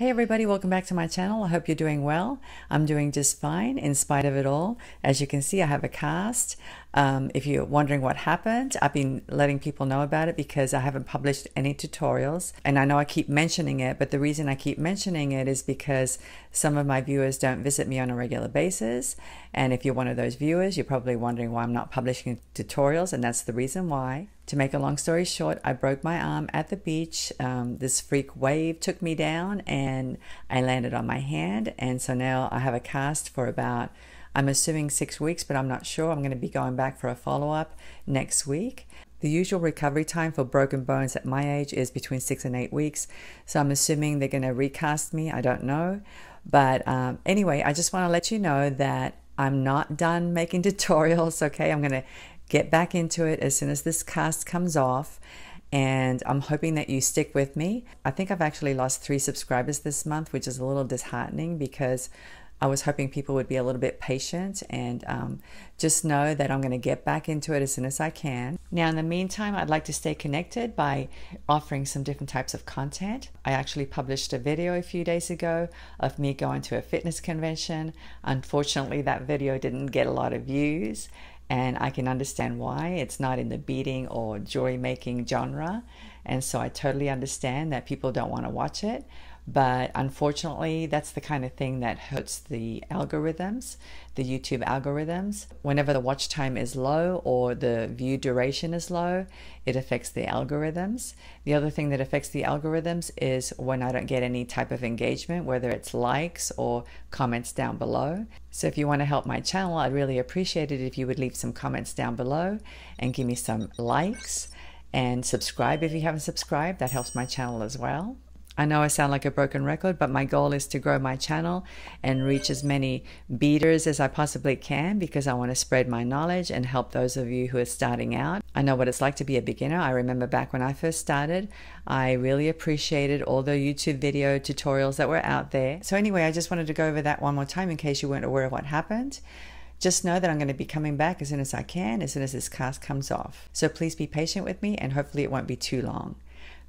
Hey everybody, welcome back to my channel. I hope you're doing well. I'm doing just fine in spite of it all. As you can see, I have a cast. If you're wondering what happened, I've been letting people know about it because I haven't published any tutorials. And I know I keep mentioning it, but the reason I keep mentioning it is because some of my viewers don't visit me on a regular basis. And if you're one of those viewers, you're probably wondering why I'm not publishing tutorials, and that's the reason why. To make a long story short, I broke my arm at the beach. This freak wave took me down and I landed on my hand. And so now I have a cast for about, I'm assuming 6 weeks, but I'm not sure. I'm going to be going back for a follow-up next week. The usual recovery time for broken bones at my age is between 6 and 8 weeks. So I'm assuming they're going to recast me. I don't know. But anyway, I just want to let you know that I'm not done making tutorials, okay? I'm going to get back into it as soon as this cast comes off, and I'm hoping that you stick with me. I think I've actually lost 3 subscribers this month, which is a little disheartening because I was hoping people would be a little bit patient, and just know that I'm going to get back into it as soon as I can. Now, in the meantime, I'd like to stay connected by offering some different types of content. I actually published a video a few days ago of me going to a fitness convention. Unfortunately, that video didn't get a lot of views, and I can understand why. It's not in the beading or jewelry making genre, and so I totally understand that people don't want to watch it. But unfortunately, that's the kind of thing that hurts the algorithms, the YouTube algorithms. Whenever the watch time is low or the view duration is low, it affects the algorithms. The other thing that affects the algorithms is when I don't get any type of engagement, whether it's likes or comments down below. So if you want to help my channel, I'd really appreciate it if you would leave some comments down below and give me some likes, and subscribe if you haven't subscribed. That helps my channel as well. I know I sound like a broken record, but my goal is to grow my channel and reach as many beaders as I possibly can, because I want to spread my knowledge and help those of you who are starting out. I know what it's like to be a beginner. I remember back when I first started, I really appreciated all the YouTube video tutorials that were out there. So anyway, I just wanted to go over that one more time in case you weren't aware of what happened. Just know that I'm going to be coming back as soon as I can, as soon as this cast comes off. So please be patient with me, and hopefully it won't be too long.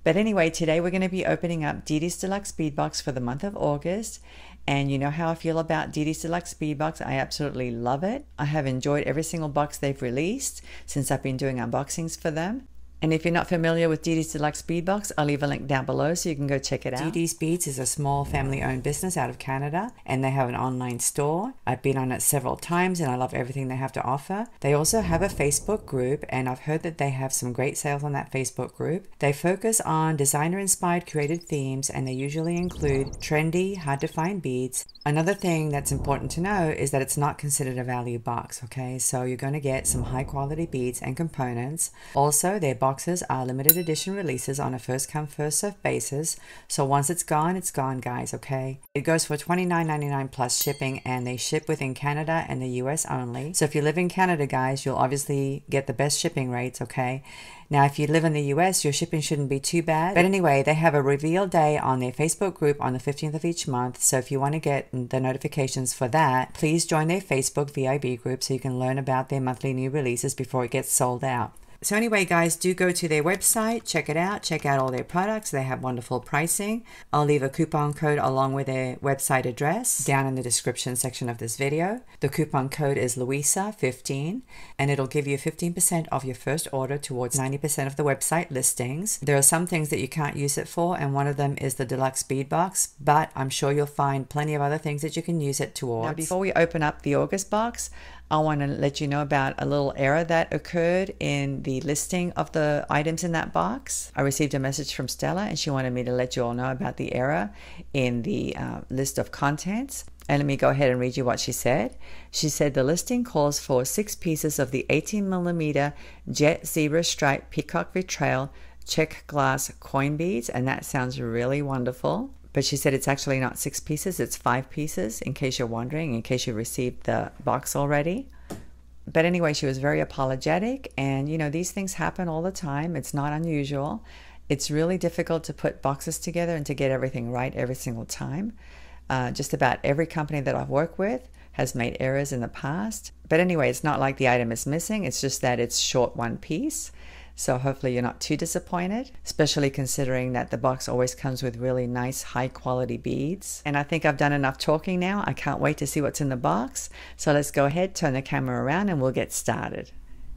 But anyway, today we're going to be opening up Didi's Deluxe Bead Box for the month of August. And you know how I feel about Didi's Deluxe Bead Box. I absolutely love it. I have enjoyed every single box they've released since I've been doing unboxings for them. And if you're not familiar with Didi's Deluxe Bead Box, I'll leave a link down below so you can go check it out. Didi's Beads is a small family-owned business out of Canada, and they have an online store. I've been on it several times, and I love everything they have to offer. They also have a Facebook group, and I've heard that they have some great sales on that Facebook group. They focus on designer-inspired created themes, and they usually include trendy, hard-to-find beads. Another thing that's important to know is that it's not considered a value box, okay? So you're going to get some high-quality beads and components. Also, their boxes are limited edition releases on a first-come, first-served basis. So once it's gone, guys, okay? It goes for $29.99 plus shipping, and they ship within Canada and the US only. So if you live in Canada, guys, you'll obviously get the best shipping rates, okay? Now, if you live in the US, your shipping shouldn't be too bad. But anyway, they have a reveal day on their Facebook group on the 15th of each month. So if you want to get the notifications for that, please join their Facebook VIB group so you can learn about their monthly new releases before it gets sold out. So anyway, guys, do go to their website, check it out, check out all their products. They have wonderful pricing. I'll leave a coupon code along with their website address down in the description section of this video. The coupon code is Luisa15, and it'll give you 15% off your first order towards 90% of the website listings. There are some things that you can't use it for, and one of them is the Deluxe Bead Box, but I'm sure you'll find plenty of other things that you can use it towards. Now, before we open up the August box, I want to let you know about a little error that occurred in the listing of the items in that box. I received a message from Stella, and she wanted me to let you all know about the error in the list of contents. And let me go ahead and read you what she said. She said the listing calls for 6 pieces of the 18mm Jet Zebra Stripe Peacock Vitrail Check Glass coin beads, and that sounds really wonderful. But she said it's actually not 6 pieces, it's 5 pieces, in case you're wondering, in case you received the box already. But anyway, she was very apologetic, and you know, these things happen all the time. It's not unusual. It's really difficult to put boxes together and to get everything right every single time. Just about every company that I've worked with has made errors in the past. But anyway, it's not like the item is missing, it's just that it's short one piece. So hopefully you're not too disappointed, especially considering that the box always comes with really nice high quality beads. And I think I've done enough talking now. I can't wait to see what's in the box. So let's go ahead, turn the camera around, and we'll get started.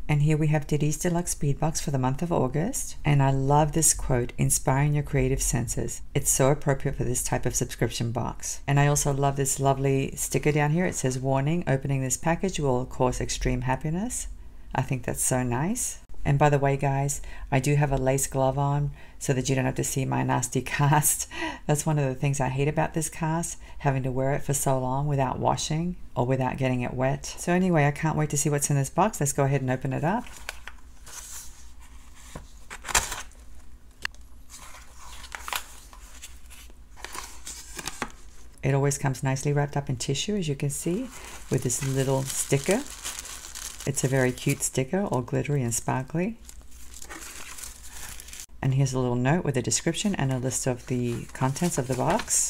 And here we have Didi's Deluxe Bead Box for the month of August. And I love this quote, inspiring your creative senses. It's so appropriate for this type of subscription box. And I also love this lovely sticker down here. It says, warning, opening this package will cause extreme happiness. I think that's so nice. And by the way, guys, I do have a lace glove on so that you don't have to see my nasty cast. That's one of the things I hate about this cast, having to wear it for so long without washing or without getting it wet. So anyway, I can't wait to see what's in this box. Let's go ahead and open it up. It always comes nicely wrapped up in tissue, as you can see, with this little sticker. It's a very cute sticker, all glittery and sparkly. And here's a little note with a description and a list of the contents of the box.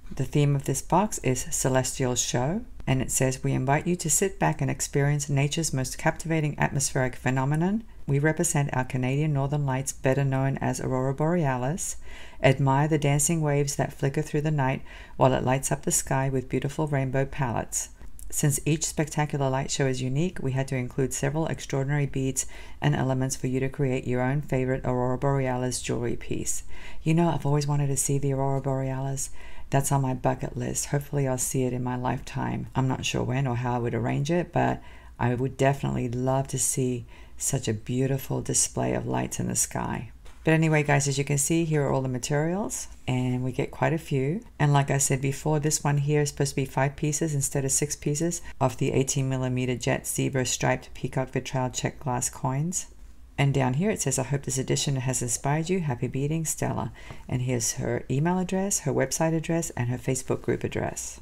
The theme of this box is Celestial Show, and it says, we invite you to sit back and experience nature's most captivating atmospheric phenomenon. We represent our Canadian Northern Lights, better known as Aurora Borealis. Admire the dancing waves that flicker through the night while it lights up the sky with beautiful rainbow palettes. Since each spectacular light show is unique, we had to include several extraordinary beads and elements for you to create your own favorite Aurora Borealis jewelry piece. You know, I've always wanted to see the Aurora Borealis. That's on my bucket list. Hopefully I'll see it in my lifetime. I'm not sure when or how I would arrange it, but I would definitely love to see such a beautiful display of lights in the sky. But anyway, guys, as you can see, here are all the materials, and we get quite a few. And like I said before, this one here is supposed to be 5 pieces instead of 6 pieces of the 18mm jet zebra striped peacock vitriol check glass coins. And down here it says, I hope this edition has inspired you. Happy beading, Stella. And here's her email address, her website address, and her Facebook group address.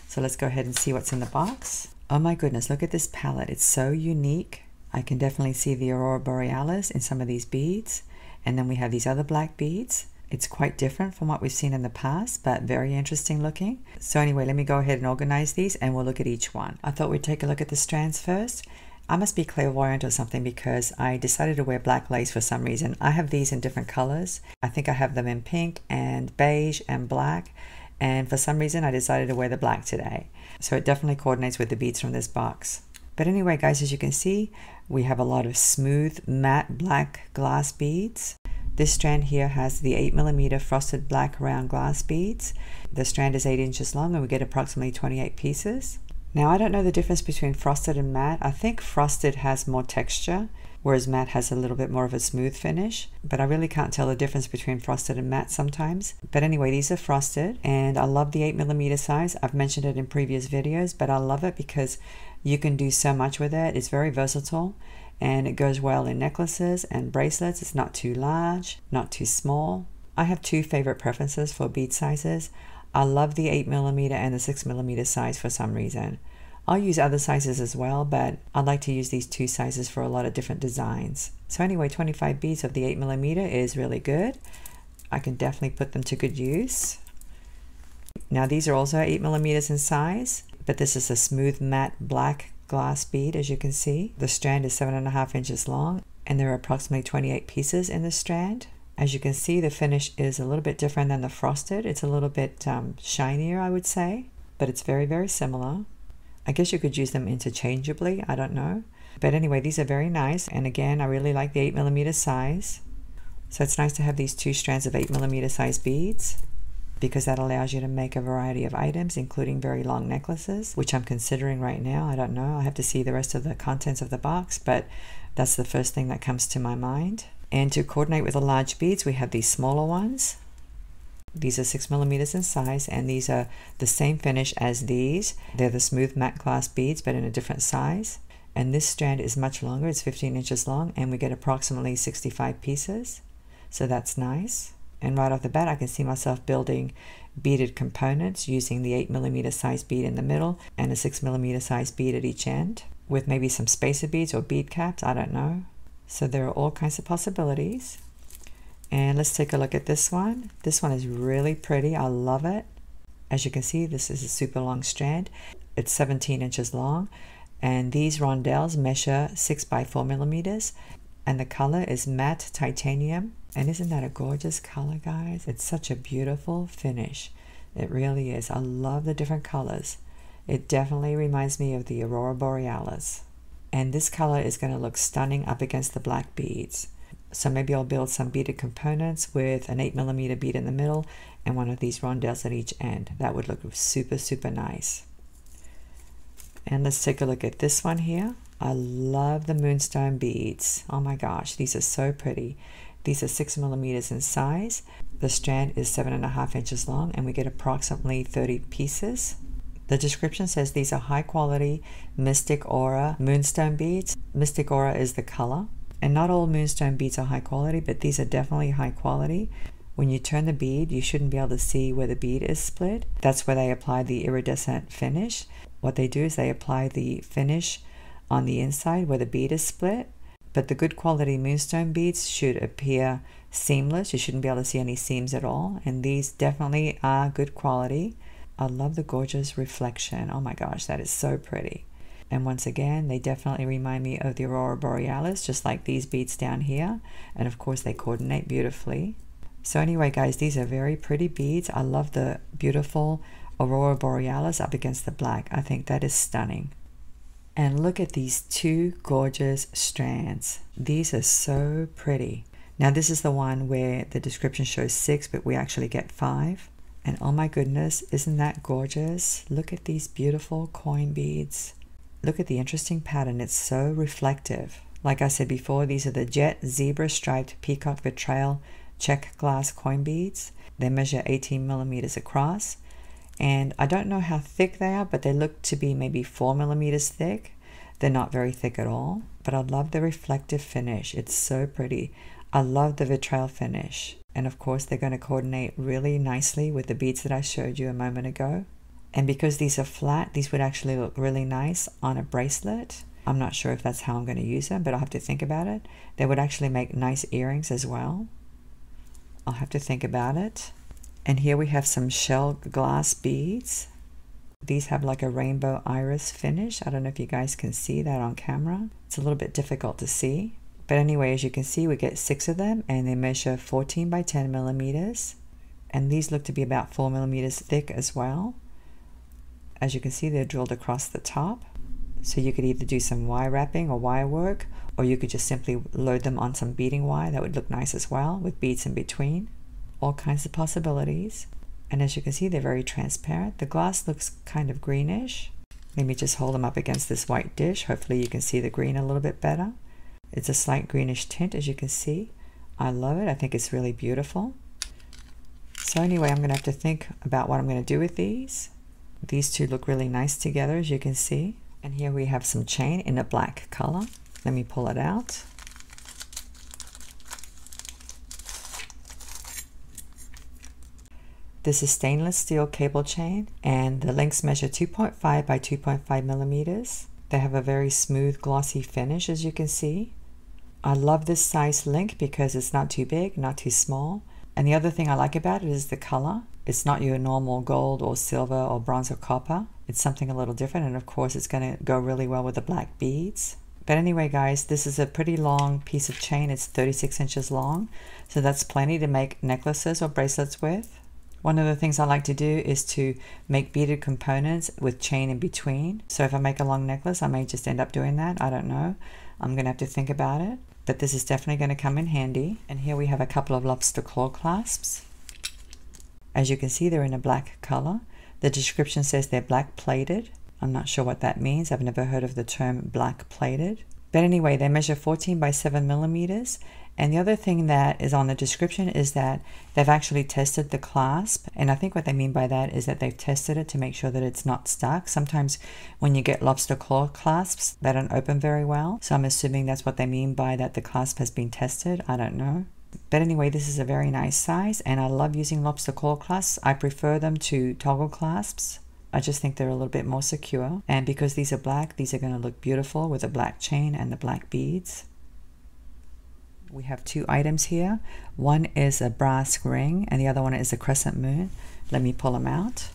So let's go ahead and see what's in the box. Oh my goodness, look at this palette. It's so unique. I can definitely see the Aurora Borealis in some of these beads. And then we have these other black beads. It's quite different from what we've seen in the past, but very interesting looking. So anyway, let me go ahead and organize these and we'll look at each one. I thought we'd take a look at the strands first. I must be clairvoyant or something because I decided to wear black lace for some reason. I have these in different colors. I think I have them in pink and beige and black. And for some reason, I decided to wear the black today. So it definitely coordinates with the beads from this box. But anyway, guys, as you can see, we have a lot of smooth matte black glass beads. This strand here has the 8mm frosted black round glass beads. The strand is 8 inches long and we get approximately 28 pieces. Now, I don't know the difference between frosted and matte. I think frosted has more texture, whereas matte has a little bit more of a smooth finish. But I really can't tell the difference between frosted and matte sometimes. But anyway, these are frosted and I love the 8mm size. I've mentioned it in previous videos, but I love it because you can do so much with it. It's very versatile and it goes well in necklaces and bracelets. It's not too large, not too small. I have 2 favorite preferences for bead sizes. I love the 8mm and the 6mm size for some reason. I'll use other sizes as well, but I like to use these 2 sizes for a lot of different designs. So anyway, 25 beads of the 8mm is really good. I can definitely put them to good use. Now these are also 8mm in size, but this is a smooth matte black glass bead, as you can see. The strand is 7.5 inches long and there are approximately 28 pieces in the strand. As you can see, the finish is a little bit different than the frosted. It's a little bit shinier, I would say, but it's very, very similar. I guess you could use them interchangeably, I don't know. But anyway, these are very nice. And again, I really like the 8mm size. So it's nice to have these 2 strands of 8mm size beads because that allows you to make a variety of items, including very long necklaces, which I'm considering right now. I don't know. I have to see the rest of the contents of the box, but that's the first thing that comes to my mind. And to coordinate with the large beads, we have these smaller ones. These are 6mm in size, and these are the same finish as these. They're the smooth matte glass beads, but in a different size. And this strand is much longer. It's 15 inches long, and we get approximately 65 pieces. So that's nice. And right off the bat, I can see myself building beaded components using the 8mm size bead in the middle and a 6mm size bead at each end, with maybe some spacer beads or bead caps, I don't know. So there are all kinds of possibilities. And let's take a look at this one. This one is really pretty. I love it. As you can see, this is a super long strand. It's 17 inches long. And these rondelles measure 6 by 4 millimeters. And the color is matte titanium. And isn't that a gorgeous color, guys? It's such a beautiful finish. It really is. I love the different colors. It definitely reminds me of the Aurora Borealis. And this color is going to look stunning up against the black beads. So maybe I'll build some beaded components with an 8mm bead in the middle and one of these rondelles at each end. That would look super, super nice. And let's take a look at this one here. I love the moonstone beads. Oh my gosh, these are so pretty. These are 6mm in size. The strand is 7.5 inches long and we get approximately 30 pieces. The description says these are high quality Mystic Aura moonstone beads. Mystic Aura is the color. And not all moonstone beads are high quality, but these are definitely high quality. When you turn the bead, you shouldn't be able to see where the bead is split. That's where they apply the iridescent finish. What they do is they apply the finish on the inside where the bead is split. But the good quality moonstone beads should appear seamless. You shouldn't be able to see any seams at all. And these definitely are good quality. I love the gorgeous reflection. Oh my gosh, that is so pretty. And once again, they definitely remind me of the Aurora Borealis, just like these beads down here. And of course, they coordinate beautifully. So anyway, guys, these are very pretty beads. I love the beautiful Aurora Borealis up against the black. I think that is stunning. And look at these two gorgeous strands. These are so pretty. Now, this is the one where the description shows 6, but we actually get 5. And oh my goodness, isn't that gorgeous? Look at these beautiful coin beads. Look at the interesting pattern. It's so reflective. Like I said before, these are the Jet Zebra Striped Peacock Betrayal Check Glass coin beads. They measure 18mm across. And I don't know how thick they are, but they look to be maybe 4mm thick. They're not very thick at all. But I love the reflective finish. It's so pretty. I love the vitriol finish. And of course, they're going to coordinate really nicely with the beads that I showed you a moment ago. And because these are flat, these would actually look really nice on a bracelet. I'm not sure if that's how I'm going to use them, but I'll have to think about it. They would actually make nice earrings as well. I'll have to think about it. And here we have some shell glass beads. These have like a rainbow iris finish. I don't know if you guys can see that on camera. It's a little bit difficult to see. But anyway, as you can see, we get 6 of them and they measure 14 by 10mm. And these look to be about 4mm thick as well. As you can see, they're drilled across the top. So you could either do some wire wrapping or wire work, or you could just simply load them on some beading wire. That would look nice as well with beads in between. All kinds of possibilities. And as you can see, they're very transparent. The glass looks kind of greenish. Let me just hold them up against this white dish. Hopefully you can see the green a little bit better. It's a slight greenish tint, as you can see. I love it. I think it's really beautiful. So anyway, I'm going to have to think about what I'm going to do with these. These two look really nice together, as you can see. And here we have some chain in a black color. Let me pull it out. This is stainless steel cable chain, and the lengths measure 2.5 by 2.5mm. They have a very smooth, glossy finish, as you can see. I love this size link because it's not too big, not too small. And the other thing I like about it is the color. It's not your normal gold or silver or bronze or copper. It's something a little different, and of course it's going to go really well with the black beads. But anyway, guys, this is a pretty long piece of chain. It's 36 inches long, so that's plenty to make necklaces or bracelets with. One of the things I like to do is to make beaded components with chain in between. So if I make a long necklace, I may just end up doing that. I don't know. I'm going to have to think about it. But this is definitely going to come in handy. And here we have a couple of lobster claw clasps. As you can see, they're in a black color. The description says they're black plated. I'm not sure what that means. I've never heard of the term black plated. But anyway, they measure 14 by 7mm. And the other thing that is on the description is that they've actually tested the clasp. And I think what they mean by that is that they've tested it to make sure that it's not stuck. Sometimes when you get lobster claw clasps, they don't open very well. So I'm assuming that's what they mean by that the clasp has been tested. I don't know. But anyway, this is a very nice size, and I love using lobster claw clasps. I prefer them to toggle clasps. I just think they're a little bit more secure. And because these are black, these are going to look beautiful with the black chain and the black beads. We have two items here. One is a brass ring and the other one is a crescent moon. Let me pull them out.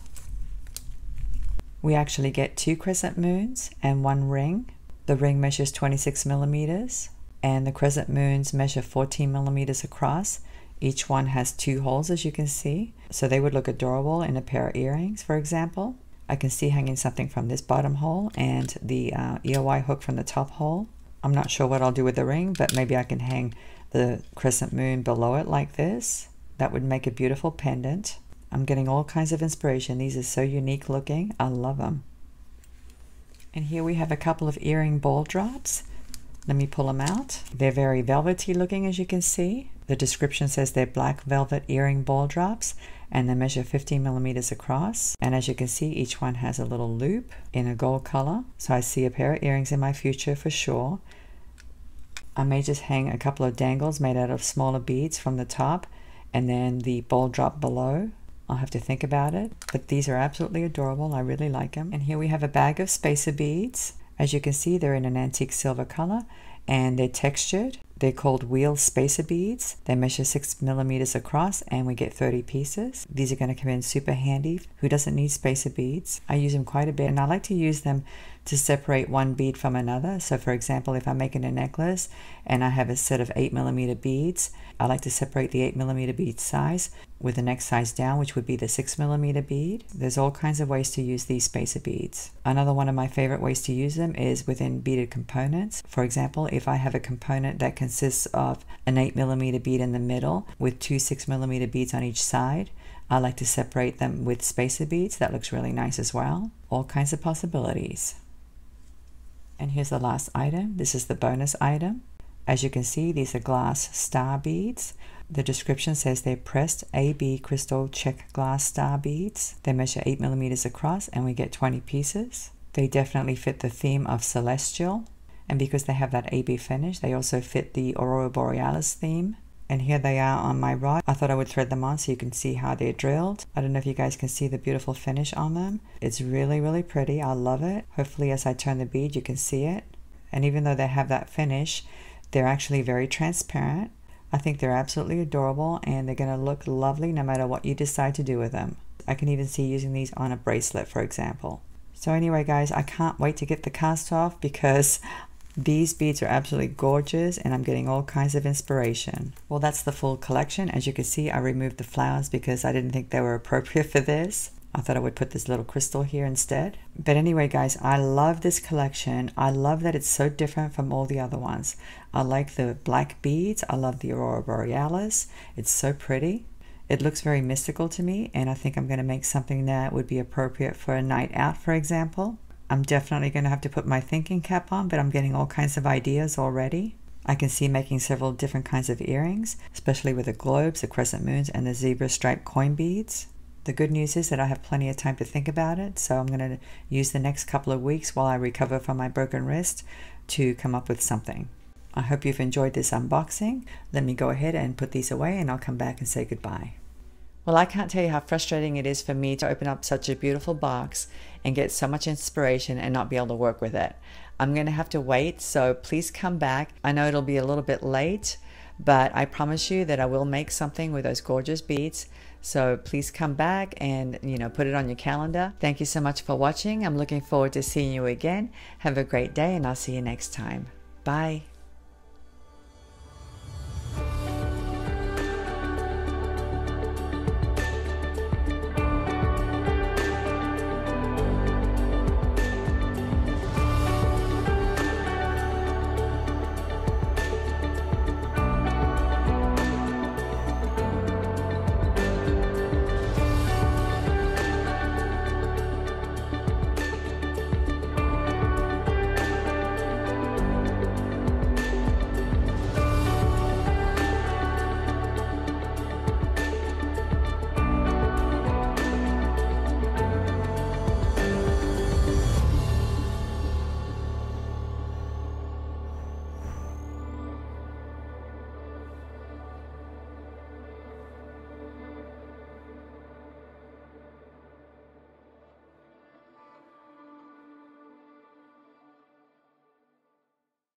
We actually get two crescent moons and one ring. The ring measures 26 millimeters. And the crescent moons measure 14 millimeters across. Each one has 2 holes, as you can see. So they would look adorable in a pair of earrings, for example. I can see hanging something from this bottom hole and the EOI hook from the top hole. I'm not sure what I'll do with the ring, but maybe I can hang the crescent moon below it like this. That would make a beautiful pendant. I'm getting all kinds of inspiration. These are so unique looking. I love them. And here we have a couple of earring ball drops. Let me pull them out. They're very velvety looking, as you can see. The description says they're black velvet earring ball drops, and they measure 15 millimeters across. And as you can see, each one has a little loop in a gold color. So I see a pair of earrings in my future for sure. I may just hang a couple of dangles made out of smaller beads from the top, and then the ball drop below. I'll have to think about it, but these are absolutely adorable. I really like them. And here we have a bag of spacer beads. As you can see, they're in an antique silver color, and they're textured. They're called wheel spacer beads. They measure 6 millimeters across, and we get 30 pieces. These are going to come in super handy. Who doesn't need spacer beads? I use them quite a bit, and I like to use them to separate one bead from another. So for example, if I'm making a necklace and I have a set of 8 millimeter beads, I like to separate the 8 millimeter bead size with the next size down, which would be the 6 millimeter bead. There's all kinds of ways to use these spacer beads. Another one of my favorite ways to use them is within beaded components. For example, if I have a component that consists of an 8 millimeter bead in the middle with 2 6 millimeter beads on each side, I like to separate them with spacer beads. That looks really nice as well. All kinds of possibilities. And here's the last item. This is the bonus item. As you can see, these are glass star beads. The description says they're pressed AB crystal check glass star beads. They measure 8 millimeters across, and we get 20 pieces. They definitely fit the theme of celestial. And because they have that AB finish, they also fit the Aurora Borealis theme. And here they are on my rod. I thought I would thread them on so you can see how they're drilled. I don't know if you guys can see the beautiful finish on them. It's really, really pretty. I love it. Hopefully as I turn the bead, you can see it. And even though they have that finish, they're actually very transparent. I think they're absolutely adorable, and they're going to look lovely no matter what you decide to do with them. I can even see using these on a bracelet, for example. So anyway, guys, I can't wait to get the cast off because these beads are absolutely gorgeous, and I'm getting all kinds of inspiration. Well, that's the full collection. As you can see, I removed the flowers because I didn't think they were appropriate for this. I thought I would put this little crystal here instead. But anyway, guys, I love this collection. I love that it's so different from all the other ones. I like the black beads. I love the Aurora Borealis. It's so pretty. It looks very mystical to me, and I think I'm going to make something that would be appropriate for a night out, for example. I'm definitely going to have to put my thinking cap on, but I'm getting all kinds of ideas already. I can see making several different kinds of earrings, especially with the globes, the crescent moons, and the zebra stripe coin beads. The good news is that I have plenty of time to think about it, so I'm going to use the next couple of weeks while I recover from my broken wrist to come up with something. I hope you've enjoyed this unboxing. Let me go ahead and put these away, and I'll come back and say goodbye. Well, I can't tell you how frustrating it is for me to open up such a beautiful box and get so much inspiration and not be able to work with it. I'm going to have to wait, so please come back. I know it'll be a little bit late, but I promise you that I will make something with those gorgeous beads. So please come back and, put it on your calendar. Thank you so much for watching. I'm looking forward to seeing you again. Have a great day, and I'll see you next time. Bye.